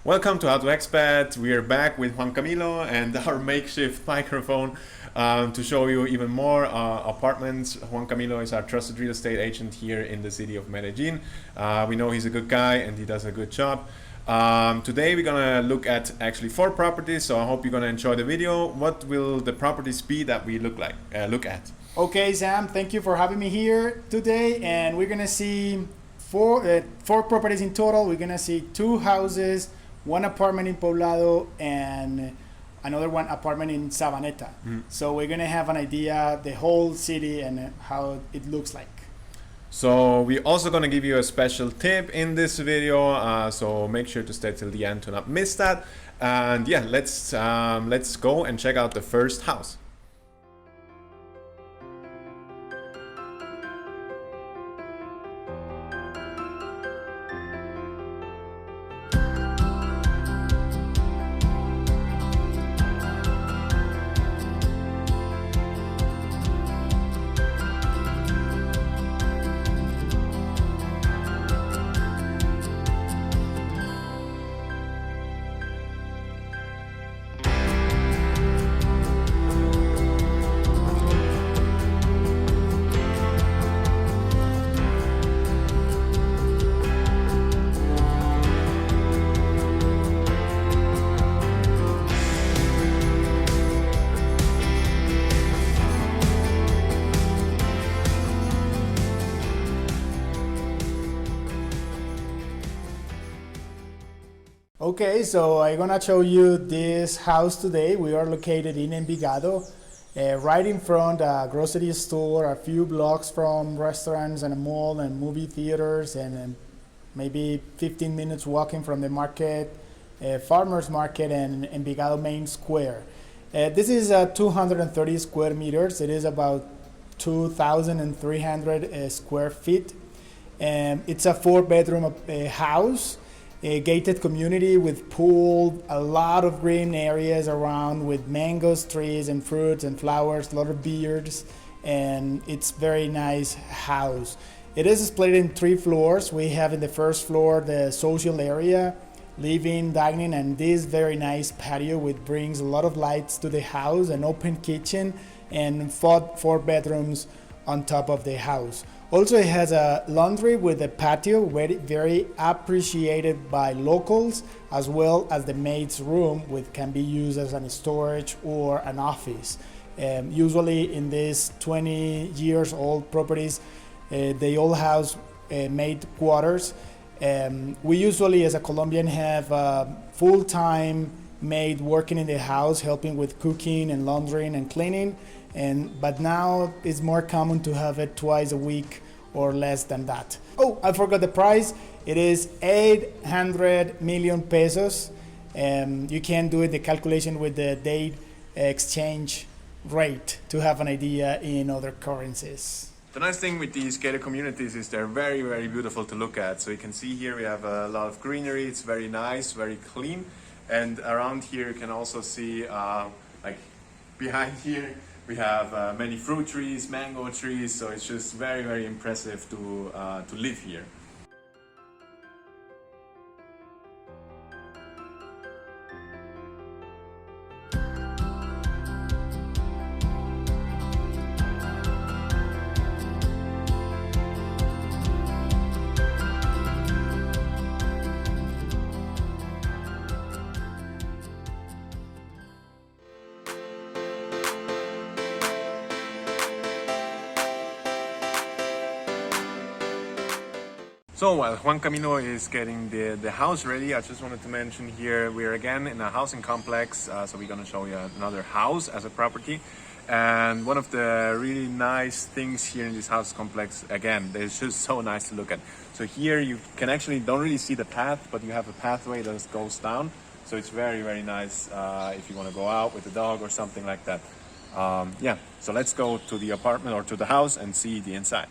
Welcome to How to Expat. We are back with Juan Camilo and our makeshift microphone to show you even more apartments. Juan Camilo is our trusted real estate agent here in the city of Medellin. We know he's a good guy and he does a good job. Today we're gonna look at actually 4 properties, so I hope you're gonna enjoy the video. What will the properties be that we look at? Okay, Sam, thank you for having me here today, and we're gonna see four properties in total. We're gonna see 2 houses, 1 apartment in Poblado, and another 1 apartment in Sabaneta. So we're gonna have an idea the whole city and how it looks like. So we're also going to give you a special tip in this video, so make sure to stay till the end to not miss that. And yeah, let's go and check out the first house. Okay, so I'm gonna show you this house today. We are located in Envigado, right in front a grocery store, a few blocks from restaurants and a mall and movie theaters, and maybe 15 minutes walking from the market, farmers market, and Envigado main square. This is 230 square meters. It is about 2,300 square feet. It's a 4-bedroom house. A gated community with pool, a lot of green areas around with mangoes, trees and fruits and flowers, a lot of beards, and it's very nice house. It is split in 3 floors. We have in the first floor the social area, living, dining, and this very nice patio which brings a lot of lights to the house, an open kitchen, and 4 bedrooms on top of the house. Also, it has a laundry with a patio, very appreciated by locals, as well as the maid's room, which can be used as a storage or an office. Usually in these 20 years old properties, they all have maid quarters. We usually, as a Colombian, have a full-time maid working in the house, helping with cooking and laundering and cleaning. But now it's more common to have it twice a week or less than that. Oh, I forgot the price. It is 800 million pesos. You can do the calculation with the date exchange rate to have an idea in other currencies. The nice thing with these gated communities is they're very, very beautiful to look at. So you can see here we have a lot of greenery. It's very nice, very clean. And around here you can also see, like behind here, we have many fruit trees, mango trees. So it's just very, very impressive to live here. So while Juan Camilo is getting the house ready, I just wanted to mention here we're again in a housing complex. So we're going to show you another house as a property. And one of the really nice things here in this house complex, again, it's just so nice to look at. So here you can actually don't really see the path, but you have a pathway that goes down. So it's very, very nice if you want to go out with a dog or something like that. Yeah, so let's go to the apartment or to the house and see the inside.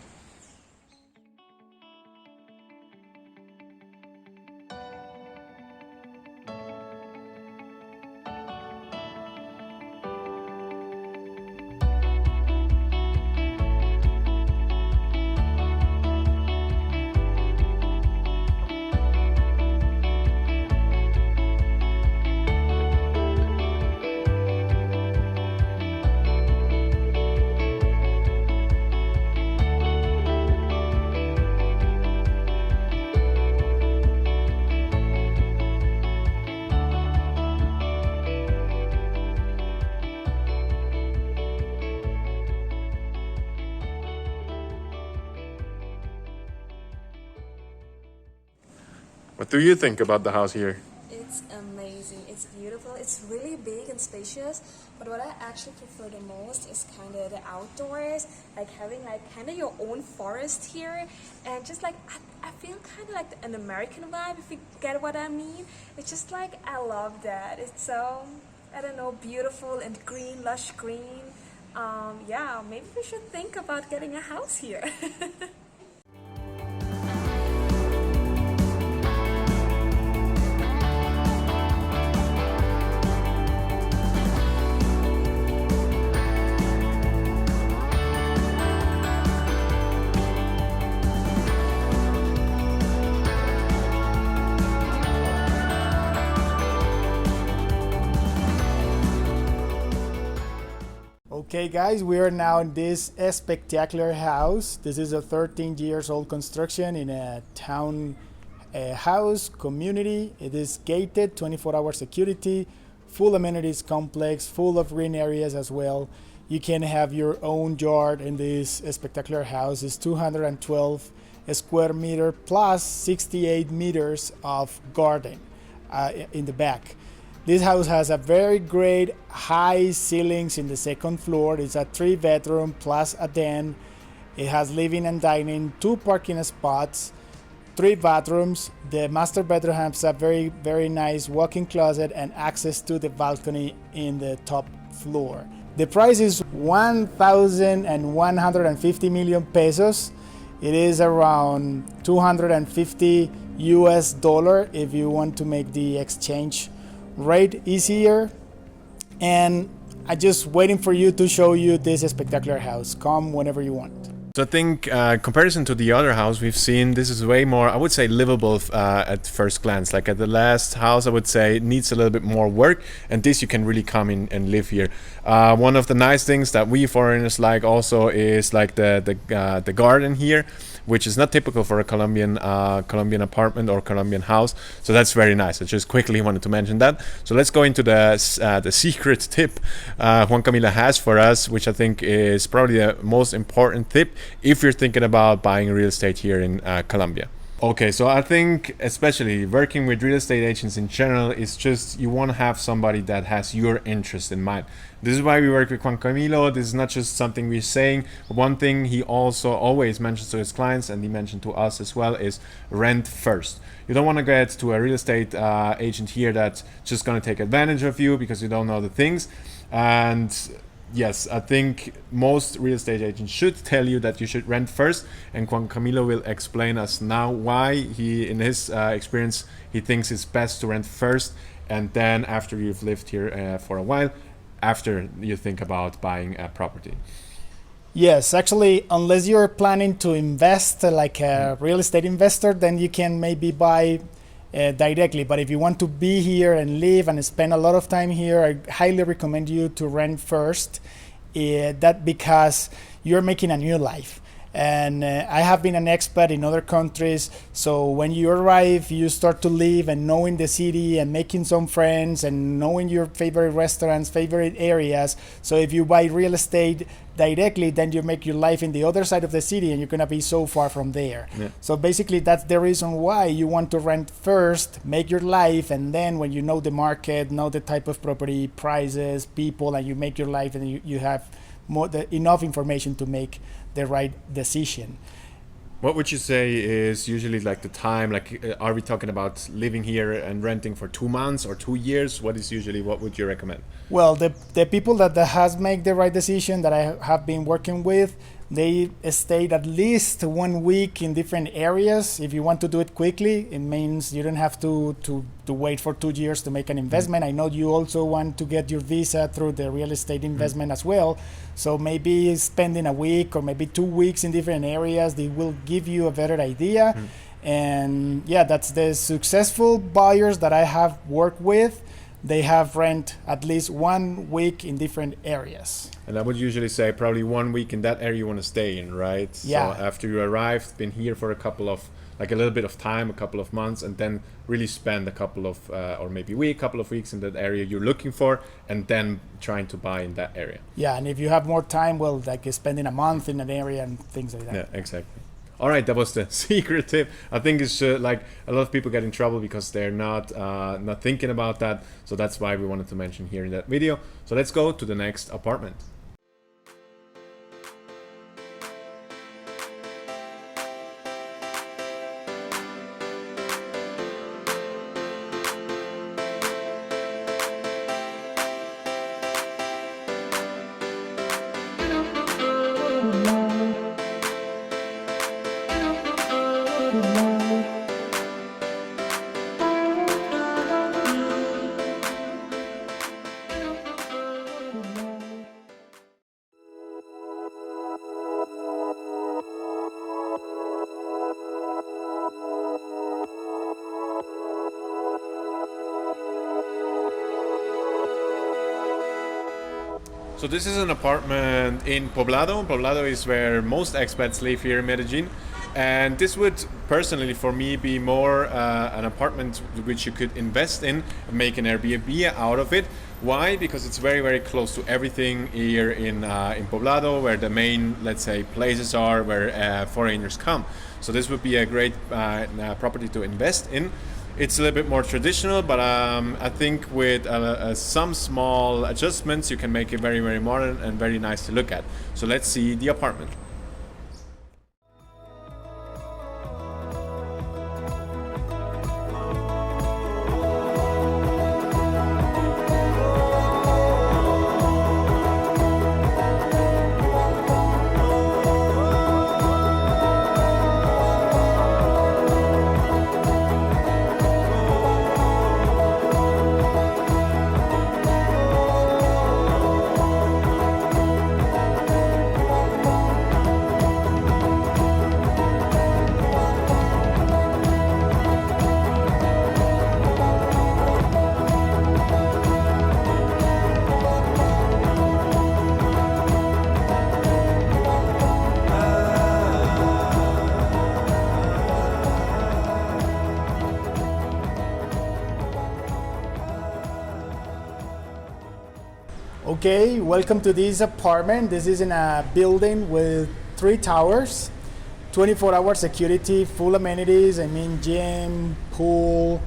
What do you think about the house here? It's amazing. It's beautiful. It's really big and spacious. But what I actually prefer the most is kind of the outdoors, like having like kind of your own forest here, and just like I feel kind of like an American vibe, if you get what I mean. It's just like I love that. It's so, I don't know, beautiful and green, lush green. Yeah, maybe we should think about getting a house here. Okay guys, we are now in this spectacular house. This is a 13 years old construction in a town house community. It is gated, 24-hour security, full amenities complex, full of green areas as well. You can have your own yard in this spectacular house. It's 212 square meter plus 68 meters of garden in the back. This house has a very great high ceilings in the second floor. It's a 3-bedroom plus a den. It has living and dining, 2 parking spots, 3 bathrooms. The master bedroom has a very, very nice walk-in closet and access to the balcony in the top floor. The price is 1,150 million pesos. It is around 250 US dollar if you want to make the exchange rate easier. And I'm just waiting for you to show you this spectacular house. Come whenever you want. So I think comparison to the other house we've seen, this is way more, I would say, livable at first glance. Like at the last house, I would say it needs a little bit more work, and this you can really come in and live here. One of the nice things that we foreigners like also is like the garden here, which is not typical for a Colombian apartment or Colombian house. So that's very nice. I just quickly wanted to mention that. So let's go into the secret tip Juan Camilo has for us, which I think is probably the most important tip if you're thinking about buying real estate here in Colombia. Okay, so I think especially working with real estate agents in general is just you want to have somebody that has your interest in mind. This is why we work with Juan Camilo. This is not just something we're saying. One thing he also always mentions to his clients, and he mentioned to us as well, is rent first. You don't want to get to a real estate agent here that's just going to take advantage of you because you don't know the things. And yes, I think most real estate agents should tell you that you should rent first, and Juan Camilo will explain us now why he, in his experience, he thinks it's best to rent first, and then after you've lived here for a while, after you think about buying a property. Yes, actually, unless you're planning to invest like a real estate investor, then you can maybe buy directly. But if you want to be here and live and spend a lot of time here, I highly recommend you to rent first. That because you're making a new life. And I have been an expat in other countries, so when you arrive, you start to live and knowing the city and making some friends and knowing your favorite restaurants, favorite areas. So if you buy real estate directly, then you make your life in the other side of the city and you're gonna be so far from there. Yeah. So basically that's the reason why you want to rent first, make your life, and then when you know the market, know the type of property, prices, people, and you make your life, and you have enough information to make the right decision. What would you say is usually like the time? Like, are we talking about living here and renting for 2 months or 2 years? What would you recommend? Well, the people that has made the right decision that I have been working with, they stayed at least 1 week in different areas. If you want to do it quickly, it means you don't have to wait for 2 years to make an investment. I know you also want to get your visa through the real estate investment as well. So maybe spending a week or maybe 2 weeks in different areas, they will give you a better idea. And yeah, that's the successful buyers that I have worked with. They have rent at least 1 week in different areas. And I would usually say probably 1 week in that area you want to stay in, right? Yeah. So after you arrived, been here for a little bit of time, a couple of months, and then really spend a couple of, or maybe couple of weeks in that area you're looking for, and then trying to buy in that area. Yeah, and if you have more time, well, like spending a month in an area and things like that. Yeah, exactly. All right, that was the secret tip. I think it's like a lot of people get in trouble because they're not thinking about that. So that's why we wanted to mention here in that video. So let's go to the next apartment. So this is an apartment in Poblado. Poblado is where most expats live here in Medellin. And this would personally for me be more an apartment which you could invest in and make an Airbnb out of it. Why? Because it's very, very close to everything here in Poblado, where the main, let's say, places are where foreigners come. So this would be a great property to invest in. It's a little bit more traditional, but I think with some small adjustments, you can make it very, very modern and very nice to look at. So let's see the apartment. Okay, welcome to this apartment. This is in a building with 3 towers, 24-hour security, full amenities. I mean, gym, pool.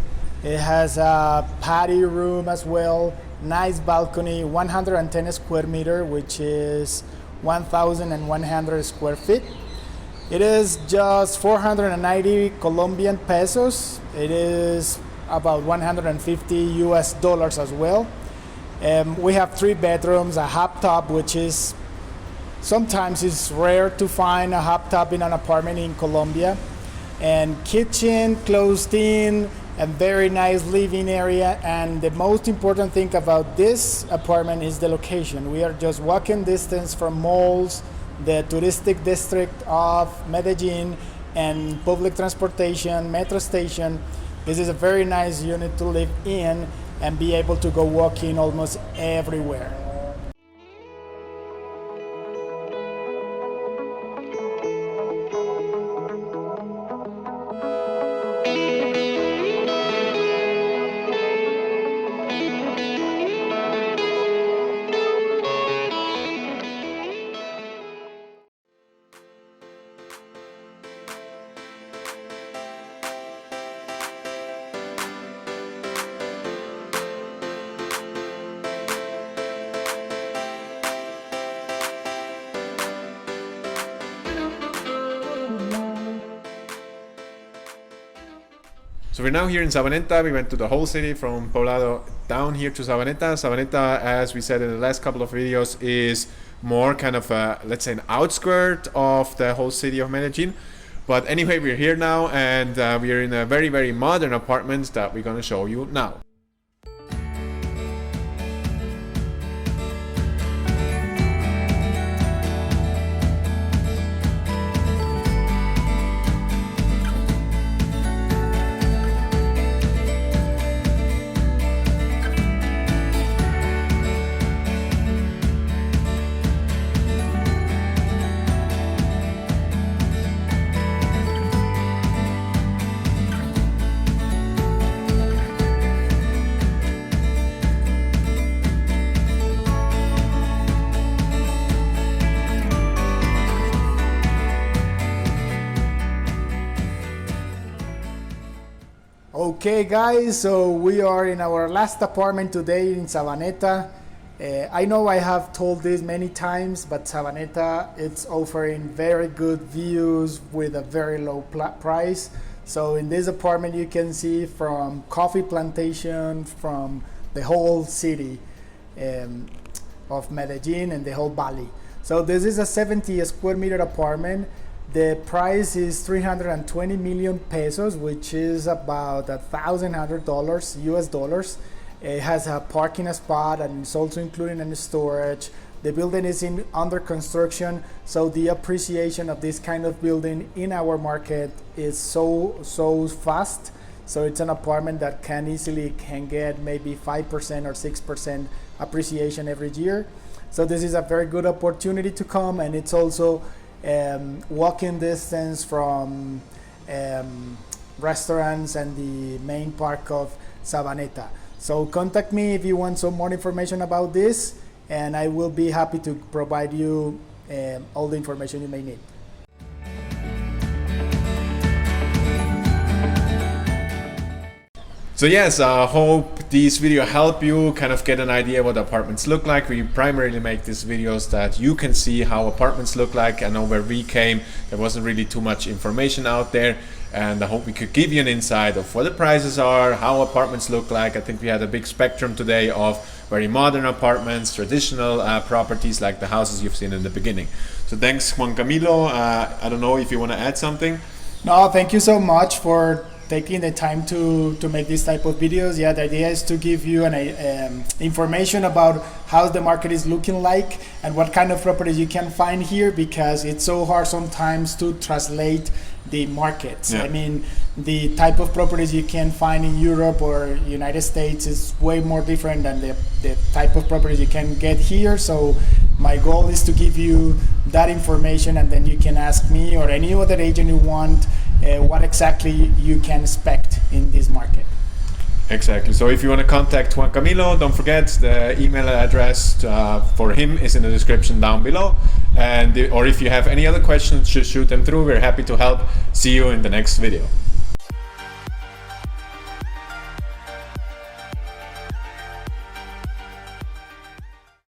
It has a patio room as well. Nice balcony, 110 square meter, which is 1,100 square feet. It is just 490 Colombian pesos. It is about 150 US dollars as well. We have 3 bedrooms, a hot tub, which is sometimes it's rare to find a hot tub in an apartment in Colombia, and kitchen closed in, and very nice living area. And the most important thing about this apartment is the location. We are just walking distance from malls, the touristic district of Medellin, and public transportation, metro station. This is a very nice unit to live in and be able to go walking almost everywhere. So we're now here in Sabaneta. We went to the whole city from Poblado down here to Sabaneta. Sabaneta, as we said in the last couple of videos, is more kind of a, let's say, an outskirt of the whole city of Medellin. But anyway, we're here now, and we're in a very, very modern apartment that we're gonna show you now. Okay guys, so we are in our last apartment today in Sabaneta. I know I have told this many times, but Sabaneta, it's offering very good views with a very low price. So in this apartment you can see from coffee plantation, from the whole city of Medellin and the whole valley. So this is a 70 square meter apartment. The price is 320 million pesos, which is about $1,100 US dollars. It has a parking spot and it's also including in storage. The building is under construction, so the appreciation of this kind of building in our market is so fast. So it's an apartment that can get maybe 5% or 6% appreciation every year. So this is a very good opportunity to come, and it's also walking distance from restaurants and the main park of Sabaneta. So contact me if you want some more information about this, and I will be happy to provide you all the information you may need. So yes, I hope this video helped you kind of get an idea what apartments look like. We primarily make these videos that you can see how apartments look like. I know where we came, there wasn't really too much information out there, and I hope we could give you an insight of what the prices are, how apartments look like. I think we had a big spectrum today of very modern apartments, traditional properties like the houses you've seen in the beginning. So thanks, Juan Camilo. I don't know if you want to add something. No, thank you so much for taking the time to make this type of videos. Yeah, the idea is to give you an information about how the market is looking like and what kind of properties you can find here, because it's so hard sometimes to translate the markets. Yeah. I mean, the type of properties you can find in Europe or United States is way more different than the type of properties you can get here. So my goal is to give you that information, and then you can ask me or any other agent you want what exactly you can expect in this market. Exactly. So if you want to contact Juan Camilo, don't forget the email address for him is in the description down below. Or if you have any other questions, just shoot them through. We're happy to help. See you in the next video.